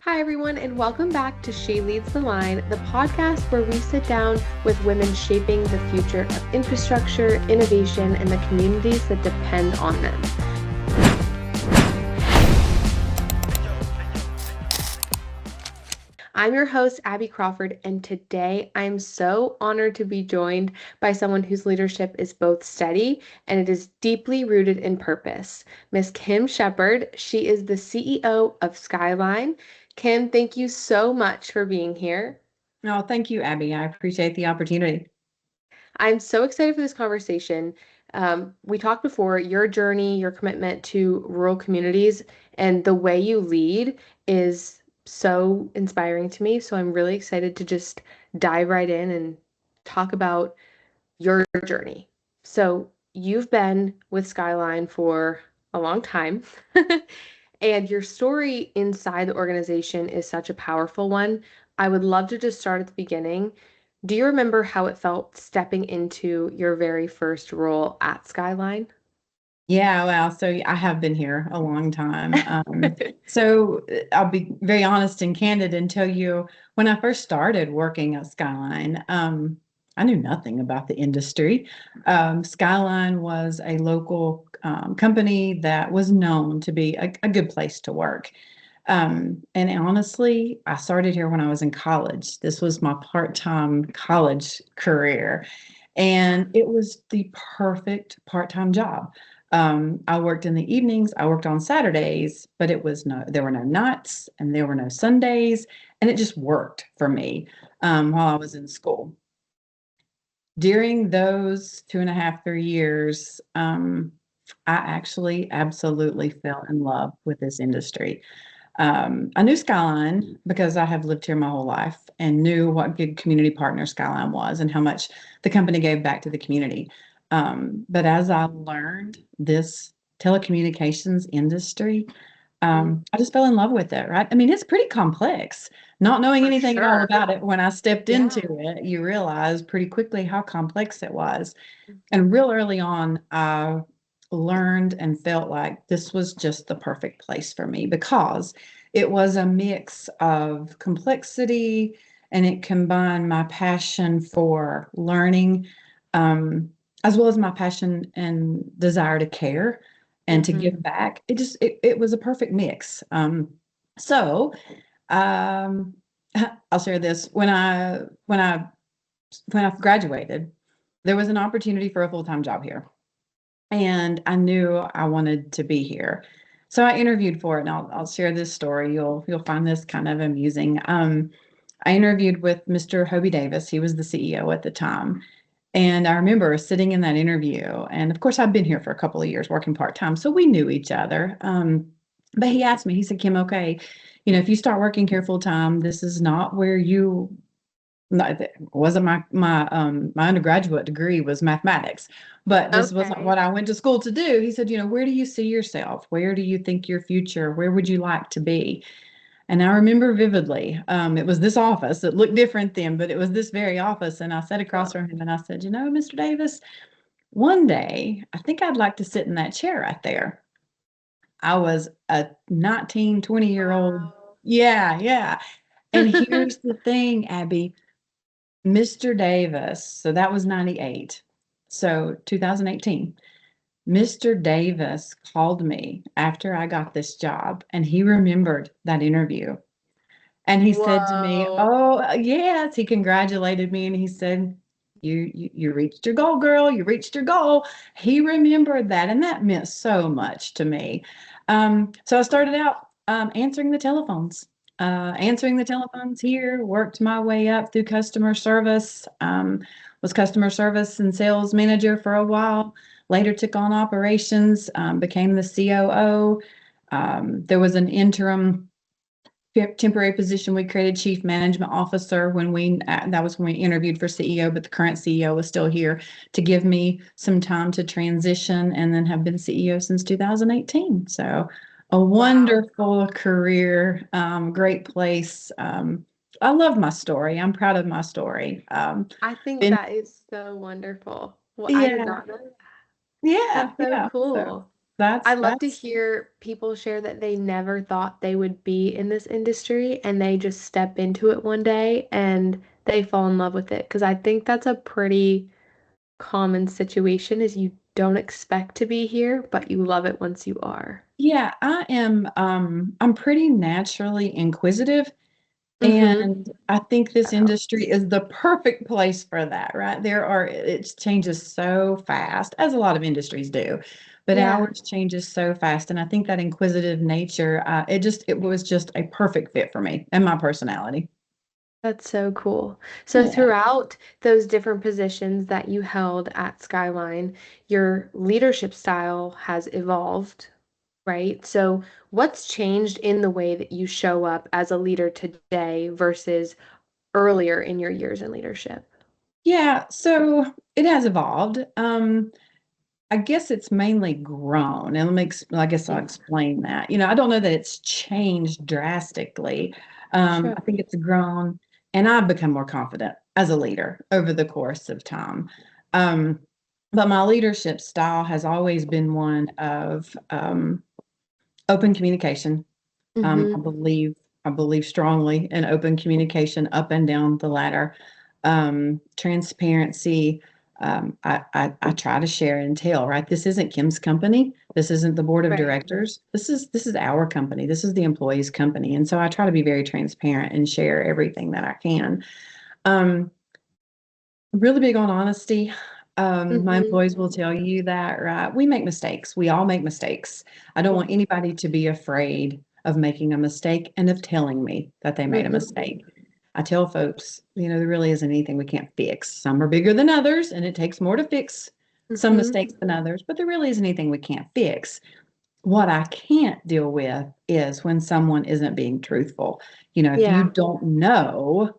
Hi, everyone, and welcome back to She Leads the Line, the podcast where we sit down with women shaping the future of infrastructure, innovation, and the communities that depend on them. I'm your host, Abby Crawford, and today I'm so honored to be joined by someone whose leadership is both steady and it is deeply rooted in purpose. Miss Kim Shepard, she is the CEO of SkyLine. Kim, thank you so much for being here. Oh, thank you, Abby. I appreciate the opportunity. I'm so excited for this conversation. We talked before your journey, your commitment to rural communities, and the way you lead is so inspiring to me. So I'm really excited to just dive right in and talk about your journey. So you've been with Skyline for a long time, and your story inside the organization is such a powerful one. I would love to just start at the beginning. Do you remember how it felt stepping into your very first role at Skyline? Yeah, well, so I have been here a long time. I'll be very honest and candid and tell you when I first started working at Skyline, I knew nothing about the industry. Skyline was a local company that was known to be a good place to work. And honestly, I started here when I was in college. This was my part-time college career, and it was the perfect part-time job. I worked in the evenings, I worked on Saturdays, but there were no nights and there were no Sundays, and it just worked for me while I was in school. During those 2.5, 3 years, I actually absolutely fell in love with this industry. I knew Skyline because I have lived here my whole life and knew what good community partner Skyline was and how much the company gave back to the community. But as I learned this telecommunications industry, I just fell in love with it, right? I mean, it's pretty complex. Not knowing For anything at all sure. about it, when I stepped Yeah. into it, you realize pretty quickly how complex it was. And real early on, I learned and felt like this was just the perfect place for me because it was a mix of complexity and it combined my passion for learning, um, as well as my passion and desire to care and to Mm-hmm. give back. It was a perfect mix. So um, I'll share this. When I graduated, there was an opportunity for a full-time job here, and I knew I wanted to be here. So I interviewed for it, and I'll share this story. You'll find this kind of amusing. I interviewed with Mr. Hobie Davis. He was the CEO at the time. And I remember sitting in that interview, and of course, I've been here for a couple of years working part-time, so we knew each other. But he asked me, he said, Kim, okay, if you start working here full-time, this is not where you not that wasn't my undergraduate degree was mathematics, but this wasn't Okay. what I went to school to do. He said, where do you see yourself? Where do you think your future? Where would you like to be? And I remember vividly, it was this office. It looked different then, but it was this very office. And I sat across Wow. from him and I said, Mr. Davis, one day I think I'd like to sit in that chair right there. I was a 19, 20-year-old. Wow. Yeah, yeah. And here's the thing, Abby. Mr. Davis, so that was 98. So 2018, Mr. Davis called me after I got this job and he remembered that interview. And he said to me, Whoa. "Oh, yes." He congratulated me and he said, you reached your goal, girl. You reached your goal." He remembered that, and that meant so much to me. So I started out answering the telephones here, worked my way up through customer service, was customer service and sales manager for a while, later took on operations, became the COO. There was an interim temporary position. We created chief management officer that was when we interviewed for CEO, but the current CEO was still here to give me some time to transition, and then have been CEO since 2018. So a Wow. wonderful career, great place. I love my story. I'm proud of my story. I think Been that is so wonderful. Well, I did Yeah, not know that. yeah, That's so yeah. So cool. That's I love to that's hear people share that they never thought they would be in this industry and they just step into it one day and they fall in love with it. Because I think that's a pretty common situation is you don't expect to be here, but you love it once you are. yeah, I am I'm pretty naturally inquisitive. Mm-hmm. And I think this That helps. industry is the perfect place for that, right? It changes so fast, as a lot of industries do, but Yeah, ours changes so fast. And I think that inquisitive nature, it was just a perfect fit for me and my personality. that's so cool. So Yeah. throughout those different positions that you held at Skyline, your leadership style has evolved, right? So, what's changed in the way that you show up as a leader today versus earlier in your years in leadership? Yeah, so it has evolved. I guess it's mainly grown. And I guess I'll Yeah, explain that. I don't know that it's changed drastically. sure. I think it's grown, and I've become more confident as a leader over the course of time. Um, but my leadership style has always been one of open communication. Mm-hmm. I believe strongly in open communication up and down the ladder. Transparency. I try to share and tell, right? This isn't Kim's company. This isn't the board of Right. directors. This is our company. This is the employees' company. And so I try to be very transparent and share everything that I can. Um, Really big on honesty. My Mm-hmm. employees will tell you that, right? We make mistakes. We all make mistakes. I don't want anybody to be afraid of making a mistake and of telling me that they made a Mm-hmm. mistake. I tell folks, there really isn't anything we can't fix. Some are bigger than others, and it takes more to fix some Mm-hmm. mistakes than others, but there really isn't anything we can't fix. What I can't deal with is when someone isn't being truthful. If you Yeah, don't know,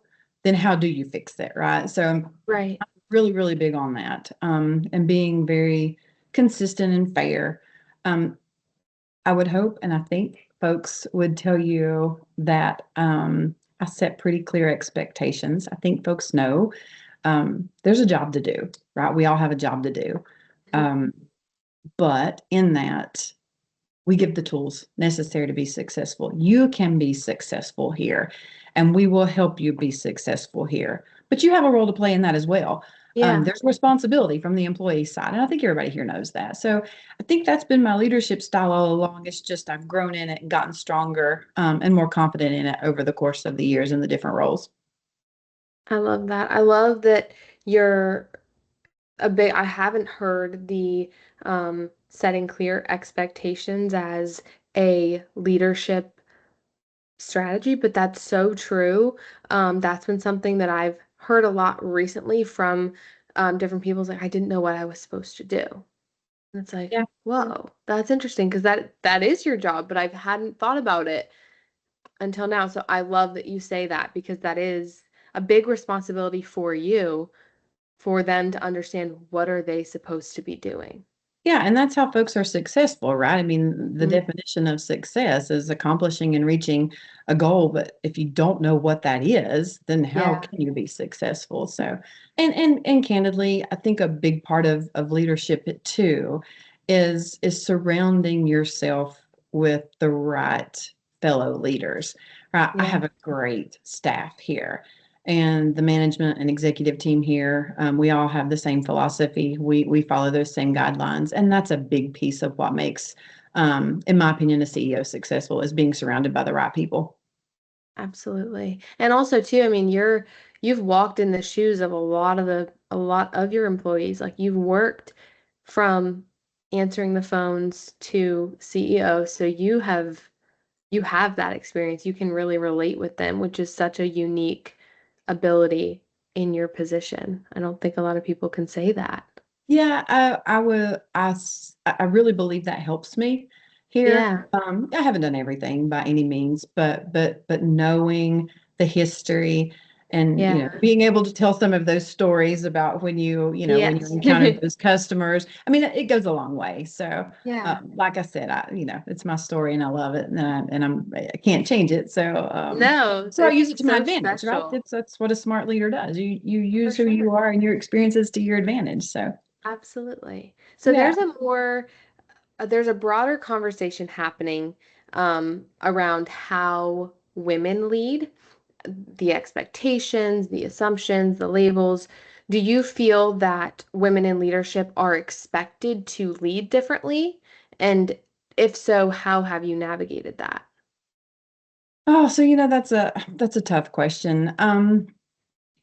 then how do you fix it, right? So right. really, really big on that, and being very consistent and fair. Um, I would hope, and I think folks would tell you that I set pretty clear expectations. I think folks know there's a job to do, right? We all have a job to do. Mhm. Um, but in that, we give the tools necessary to be successful. You can be successful here, and we will help you be successful here. But you have a role to play in that as well. Yeah, There's responsibility from the employee side, and I think everybody here knows that. So I think that's been my leadership style all along. It's just I've grown in it and gotten stronger, and more confident in it over the course of the years in the different roles. I love that. I love that you're I haven't heard the setting clear expectations as a leadership strategy, but that's so true. That's been something that I've heard a lot recently from different people. It's like, I didn't know what I was supposed to do. And it's like, Yeah. whoa, that's interesting because that is your job, but I hadn't thought about it until now. So I love that you say that because that is a big responsibility for you for them to understand what are they supposed to be doing. Yeah, and that's how folks are successful, right? I mean, the Mm, definition of success is accomplishing and reaching a goal, but if you don't know what that is, then how yeah, can you be successful? So, and candidly, I think a big part of leadership too is surrounding yourself with the right fellow leaders. Right? I yeah. have a great staff here, and the management and executive team here, we all have the same philosophy. We follow those same guidelines, and that's a big piece of what makes, in my opinion, a CEO successful is being surrounded by the right people. Absolutely. And also too, I mean, you've walked in the shoes of a lot of your employees. Like you've worked from answering the phones to CEO. So you have that experience. You can really relate with them, which is such a unique ability in your position. I don't think a lot of people can say that. Yeah, I really believe that helps me here. Yeah. I haven't done everything by any means, but knowing the history and Yeah. being able to tell some of those stories about when you Yes. encountered those customers. I mean, it goes a long way. So, Yeah. like I said, it's my story and I love it, I can't change it. So, No, so I use it it's to my so advantage, right? special. That's what a smart leader does. You For use who you sure. are and your experiences to your advantage. So. Absolutely. So Yeah. there's a more there's a broader conversation happening around how women lead, the expectations, the assumptions, the labels. Do you feel that women in leadership are expected to lead differently? And if so, how have you navigated that? Oh, so that's a tough question.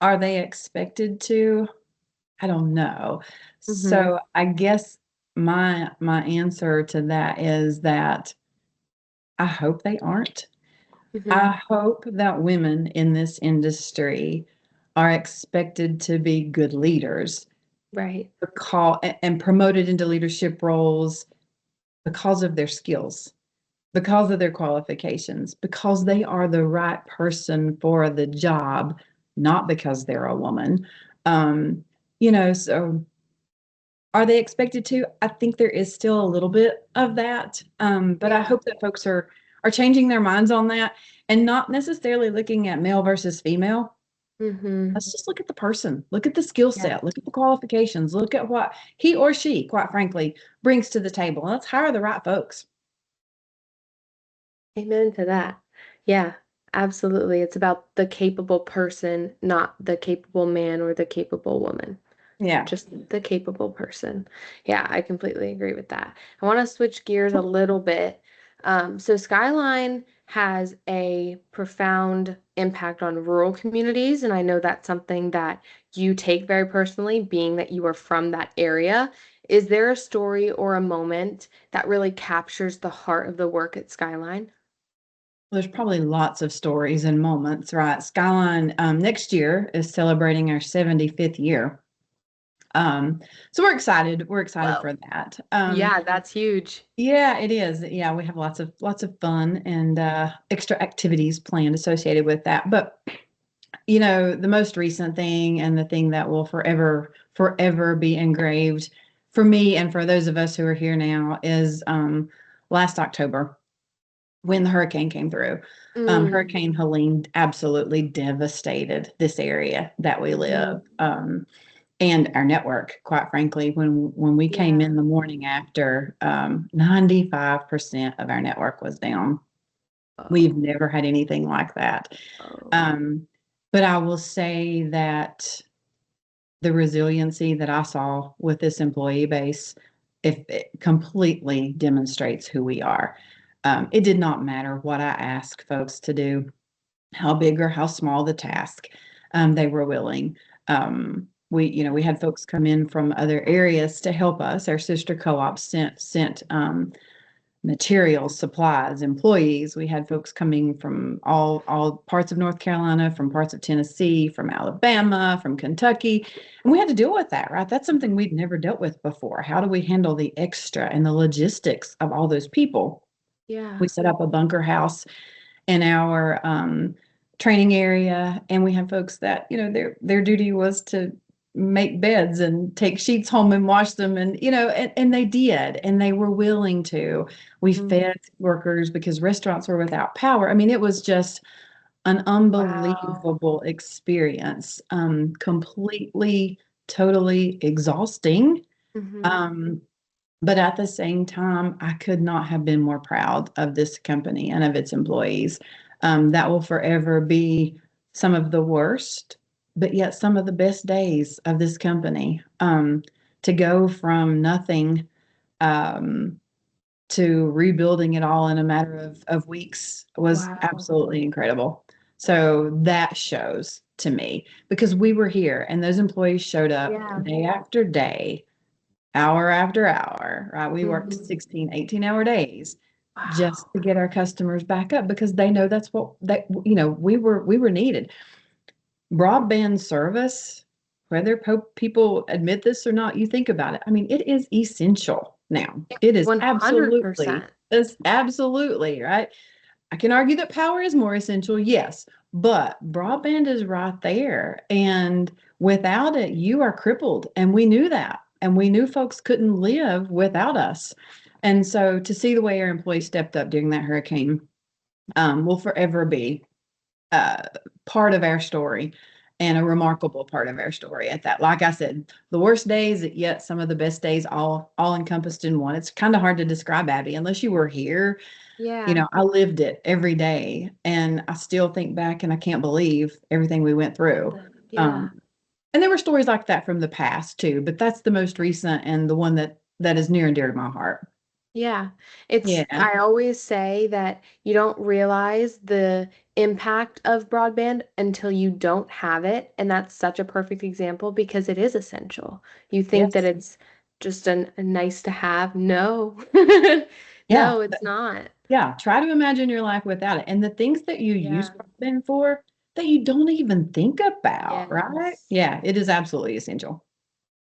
Are they expected to? I don't know. Mm-hmm. So I guess my answer to that is that I hope they aren't. Mm-hmm. I hope that women in this industry are expected to be good leaders Right. and promoted into leadership roles because of their skills, because of their qualifications, because they are the right person for the job, not because they're a woman. Um, so are they expected to? I think there is still a little bit of that. But I Yeah. hope that folks are changing their minds on that and not necessarily looking at male versus female. Mm-hmm. Let's just look at the person, look at the skill Yeah. set, look at the qualifications, look at what he or she, quite frankly, brings to the table. And let's hire the right folks. Amen to that. Yeah, absolutely. It's about the capable person, not the capable man or the capable woman. Yeah. Just the capable person. Yeah, I completely agree with that. I want to switch gears a little bit. So Skyline has a profound impact on rural communities, and I know that's something that you take very personally, being that you are from that area. Is there a story or a moment that really captures the heart of the work at Skyline? There's probably lots of stories and moments, right? Skyline next year is celebrating our 75th year. Um, so we're excited. We're excited Whoa. for that. Yeah, that's huge. Yeah, it is. Yeah, we have lots of fun and extra activities planned associated with that. But the most recent thing and the thing that will forever be engraved for me and for those of us who are here now is last October when the hurricane came through. Mm, Hurricane Helene absolutely devastated this area that we hmm. live. And our network, quite frankly, when we came Yeah. in the morning after, 95% of our network was down. We've Oh, never had anything like that. oh. Um, but I will say that the resiliency that I saw with this employee base, if it completely demonstrates who we are. It did not matter what I asked folks to do, how big or how small the task, they were willing. We had folks come in from other areas to help us. Our sister co-op sent materials, supplies, employees. We had folks coming from all parts of North Carolina, from parts of Tennessee, from Alabama, from Kentucky, and we had to deal with that, right? That's something we'd never dealt with before. How do we handle the extra and the logistics of all those people? Yeah. We set up a bunker house in our training area, and we had folks that their duty was to make beds and take sheets home and wash them, and they did, and they were willing to. We Mm. fed workers because restaurants were without power. I mean, it was just an Wow. unbelievable experience, completely, totally exhausting. Hmm. um, but at the same time, I could not have been more proud of this company and of its employees. That will forever be some of the worst, but yet some of the best days of this company. To go from nothing, um, to rebuilding it all in a matter of weeks was Wow. absolutely incredible. So that shows to me because we were here and those employees showed up Yeah. day after day, hour after hour, right? We worked Hmm. 16, 18-hour days just Wow. to get our customers back up because they know that's what we were needed. Broadband service, whether people admit this or not, you think about it. I mean, it is essential now. It is absolutely, 100%. it's absolutely right. I can argue that power is more essential, yes, but broadband is right there. And without it, you are crippled. And we knew that. And we knew folks couldn't live without us. And so to see the way our employees stepped up during that hurricane will forever be uh, part of our story. and a remarkable part of our story at that. Like I said, the worst days, yet some of the best days, all encompassed in one. It's kind of hard to describe, Abby, unless you were here. You Yeah. know, I lived it every day, and I still think back and I can't believe everything we went through. Yeah. Um, and there were stories like that from the past too, but that's the most recent and the one that is near and dear to my heart. Yeah. It's, Yeah. I always say that you don't realize the impact of broadband until you don't have it. And that's such a perfect example because it is essential. You think that Yes. it's just a nice to have. No. Yeah. No, it's not. Yeah. Try to imagine your life without it. And the things that you use Yeah. broadband for that you don't even think about, right? Yes. Yeah, it is absolutely essential.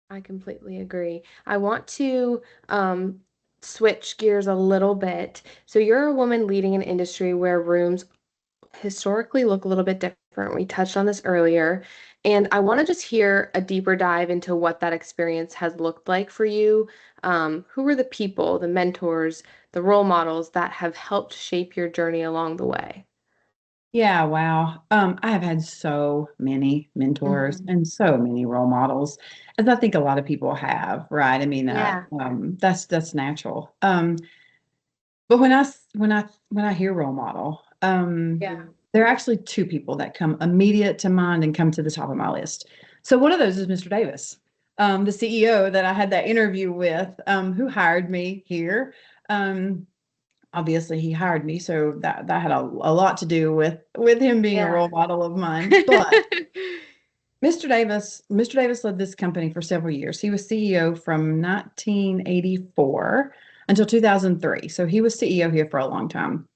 I completely agree. I want to um, switch gears a little bit. So you're a woman leading an industry where rooms historically look a little bit different. We touched on this earlier. And I want to just hear a deeper dive into what that experience has looked like for you. Who were the people, the mentors, the role models that have helped shape your journey along the way? Yeah, wow. I have had so many mentors Mhm. and so many role models, as I think a lot of people have, right? I mean, Yeah, that's natural. But when I hear role model, yeah, there are actually two people that come immediate to mind and come to the top of my list. So one of those is Mr. Davis, the CEO that I had that interview with, who hired me here. Um, Obviously, he hired me, so that had a lot to do with him being a yeah. role model of mine. But Mr. Davis led this company for several years. He was CEO from 1984 until 2003. So he was CEO here for a long time.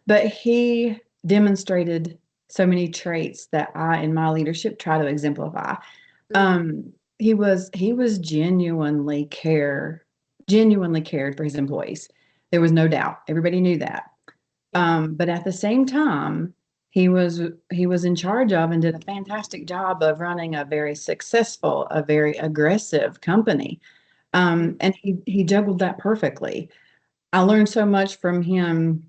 But he demonstrated so many traits that I, in my leadership, try to exemplify. Mm, He was genuinely cared for his employees. There was no doubt. Everybody knew that. yeah. But at the same time, he was in charge of and did a fantastic job of running a very successful, a very aggressive company. Mm, And he juggled that perfectly. I learned so much from him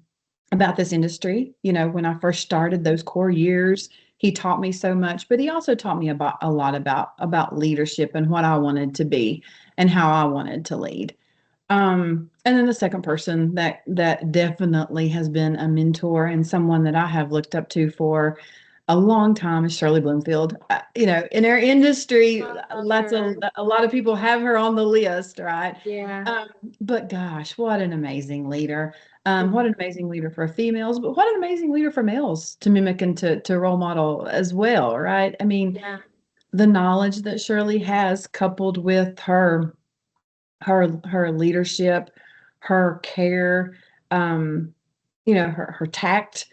about this industry. You know, when I first started those core years, he taught me so much, but he also taught me about a lot about leadership and what I wanted to be and how I wanted to lead. And then the second person that definitely has been a mentor and someone that I have looked up to for a long time is Shirley Bloomfield. In our industry, love lots of her. a lot of people have her on the list, right? Yeah. Um, but gosh, what an amazing leader! What Mhm. an amazing leader for females, but what an amazing leader for males to mimic and to role model as well, right? I mean, Yeah. the knowledge that Shirley has, coupled with her leadership, her care, um, her tact,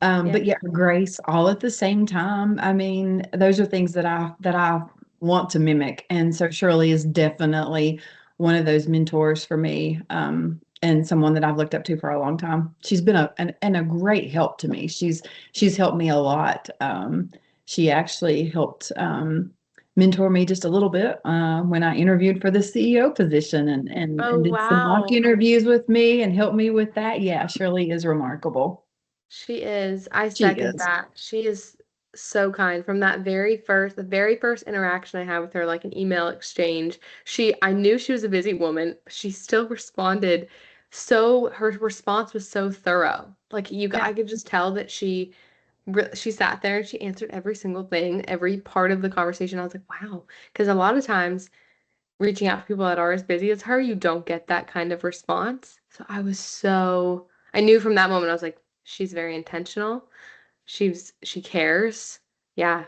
Yeah. but yet her grace all at the same time. I mean, those are things that I want to mimic. And so Shirley is definitely one of those mentors for me. And someone that I've looked up to for a long time. She's been a great help to me. She's helped me a lot. She actually helped mentor me just a little bit when I interviewed for the CEO position and Oh, did some mock wow. interviews with me and helped me with that. Yeah, Shirley is remarkable. She is. I She second is. that. She is so kind. From that the very first interaction I had with her, like an email exchange, I knew she was a busy woman, but she still responded. Her response was so thorough. Yeah. I could just tell that she sat there and she answered every single thing, every part of the conversation. I was like, wow. Because a lot of times reaching out to people that are as busy as her, you don't get that kind of response. I knew from that moment, I was like, she's very intentional. She cares. Yeah,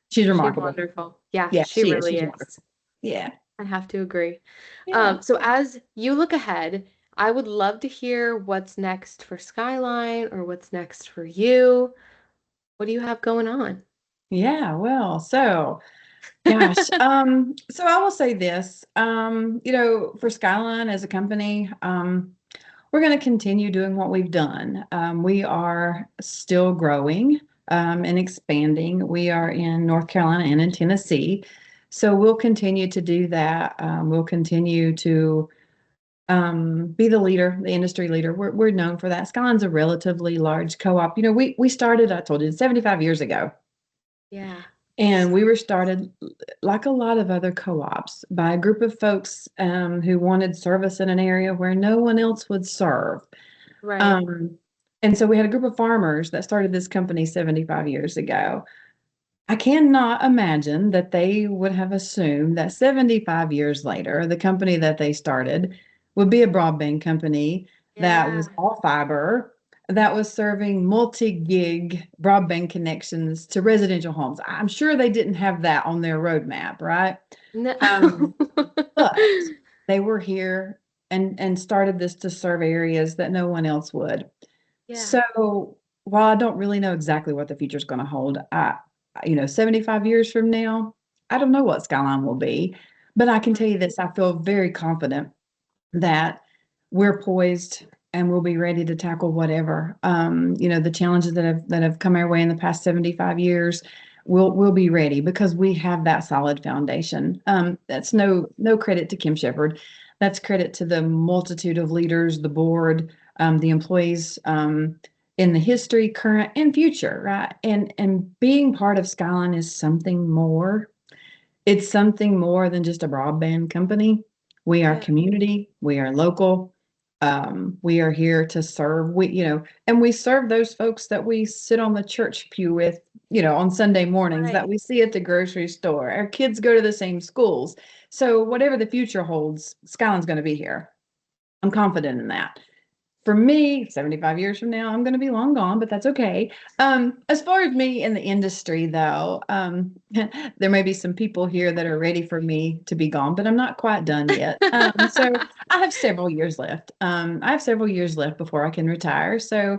She's she's remarkable. wonderful. Yeah, Yeah, she she is. really She's is. wonderful. Yeah. I have to agree. Yeah. So as you look ahead, I would love to hear what's next for Skyline or what's next for you. What do you have going on? Yeah. Well, so gosh, so I will say this, for Skyline as a company, we're going to continue doing what we've done. We are still growing and expanding. We are in North Carolina and in Tennessee. So we'll continue to do that. We'll continue to be the leader, the industry leader. We're known for that. Skyline's a relatively large co-op. We started, I told you, 75 years ago. Yeah. And we were started, like a lot of other co-ops, by a group of folks who wanted service in an area where no one else would serve. Right. Um, and so we had a group of farmers that started this company 75 years ago. I cannot imagine that they would have assumed that 75 years later, the company that they started would be a broadband company that was Yeah. all fiber, that was serving multi-gig broadband connections to residential homes. I'm sure they didn't have that on their roadmap, right? No. Um, but they were here and started this to serve areas that no one else would. Yeah. So while I don't really know exactly what the future is going to hold, 75 years from now, I don't know what Skyline will be, but I can tell you this, I feel very confident that we're poised and we'll be ready to tackle whatever. The challenges that have come our way in the past 75 years, we'll be ready because we have that solid foundation. That's no credit to Kim Shepherd. That's credit to the multitude of leaders, the board, the employees, in the history, current and future, right? And being part of Skyline is something more. It's something more than just a broadband company. We are Yeah. community, we are local. We are here to serve. And we serve those folks that we sit on the church pew with, on Sunday mornings, that Right. we see at the grocery store. Our kids go to the same schools. So whatever the future holds, Skyline's going to be here. I'm confident in that. For me, 75 years from now, I'm going to be long gone, but that's okay. As far as me in the industry, though, there may be some people here that are ready for me to be gone, but I'm not quite done yet. So I have several years left. I have several years left before I can retire. So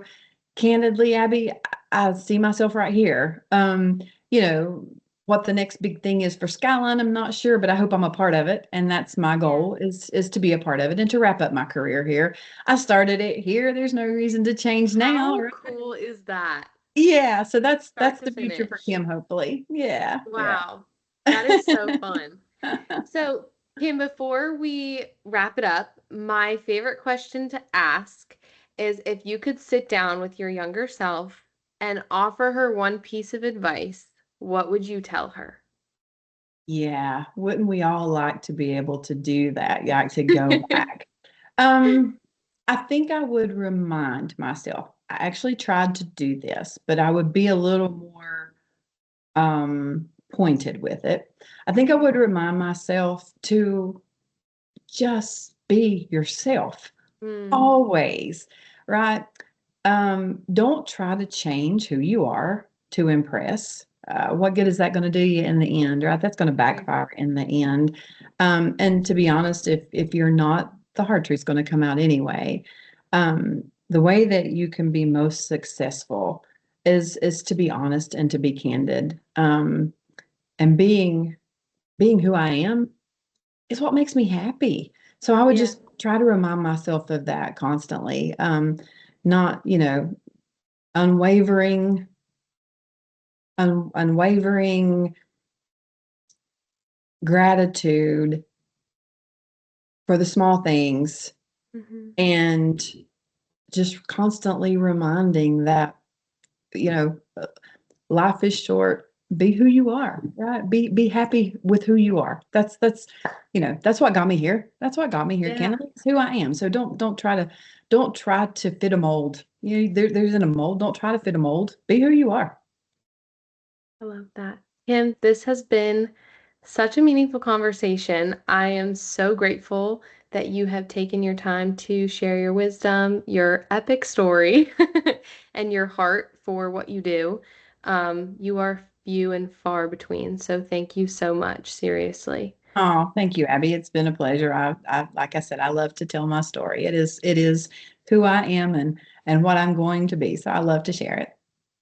candidly, Abby, I see myself right here. You know, what the next big thing is for Skyline, I'm not sure, but I hope I'm a part of it. And that's my Yeah. goal is to be a part of it and to wrap up my career here. I started it here. There's no reason to change now, How right? cool is that? Yeah, so that's Start to the future for finish. Kim, hopefully. Yeah, yeah. Wow. That is so fun. So, Kim, before we wrap it up, my favorite question to ask is if you could sit down with your younger self and offer her one piece of advice, what would you tell her? Yeah, wouldn't we all like to be able to do that? Like to go back. Um, I think I would remind myself. I actually tried to do this, but I would be a little more pointed with it. I think I would remind myself to just be yourself Mm, always, right? Don't try to change who you are to impress. What good is that going to do you in the end, right? That's going to right. backfire in the end. And to be honest, if you're not, the hard truth's going to come out anyway. The way that you can be most successful is to be honest and to be candid. And being who I am is what makes me happy. So I would Yeah. just try to remind myself of that constantly. Not, unwavering, unwavering gratitude for the small things Hmm. and just constantly reminding that, you know, life is short. Be who you are, right? Be happy with who you are. That's what got me here. That's what got me here, Yeah. Canada. It's who I am. So don't try to fit a mold. There's in a mold. Don't try to fit a mold. Be who you are. I love that. Kim, this has been such a meaningful conversation. I am so grateful that you have taken your time to share your wisdom, your epic story, and your heart for what you do. You are few and far between, so thank you so much, seriously. Oh, thank you, Abby. It's been a pleasure. Like I said, I love to tell my story. It is who I am and what I'm going to be. So I love to share it.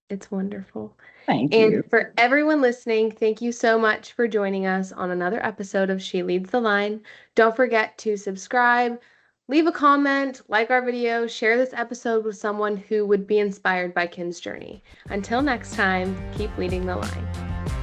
It's wonderful. Thank you. And for everyone listening, thank you so much for joining us on another episode of She Leads the Line. Don't forget to subscribe, leave a comment, like our video, share this episode with someone who would be inspired by Kim's journey. Until next time, keep leading the line.